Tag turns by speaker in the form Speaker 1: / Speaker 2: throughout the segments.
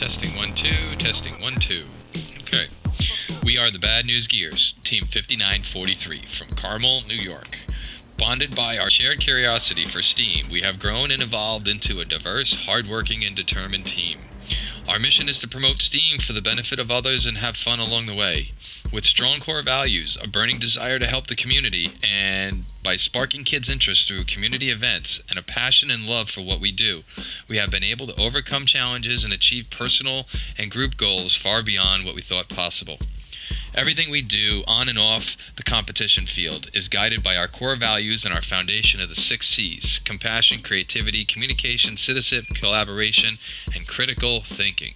Speaker 1: Testing 1 2, testing 1 2. Okay. We are the Bad News Gears, Team 5943 from Carmel, New York. Bonded by our shared curiosity for STEAM, we have grown and evolved into a diverse, hardworking, and determined team. Our mission is to promote STEAM for the benefit of others and have fun along the way. With strong core values, a burning desire to help the community, and by sparking kids' interest through community events and a passion and love for what we do, we have been able to overcome challenges and achieve personal and group goals far beyond what we thought possible. Everything we do on and off the competition field is guided by our core values and our foundation of the 6 C's: compassion, creativity, communication, citizenship, collaboration, and critical thinking.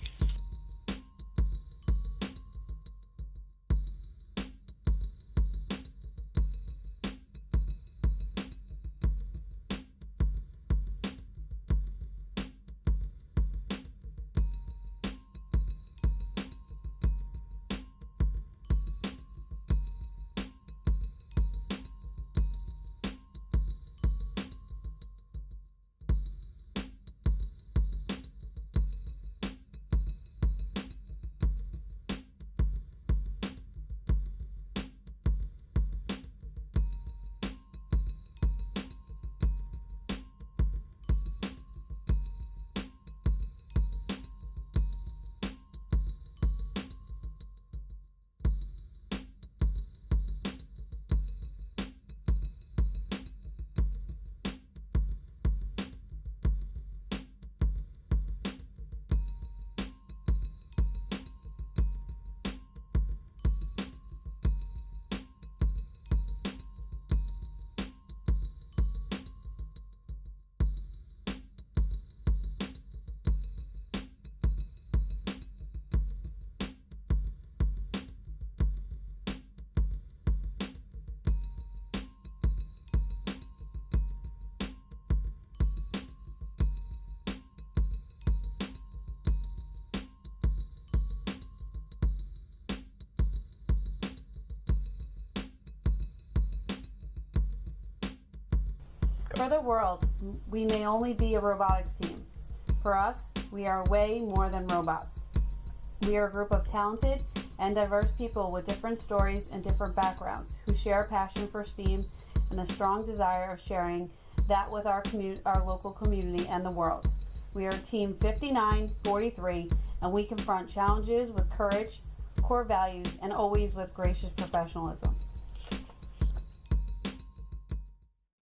Speaker 2: For the world, we may only be a robotics team. For us, we are way more than robots. We are a group of talented and diverse people with different stories and different backgrounds who share a passion for STEAM and a strong desire of sharing that with our local community and the world. We are Team 5943, and we confront challenges with courage, core values, and always with gracious professionalism.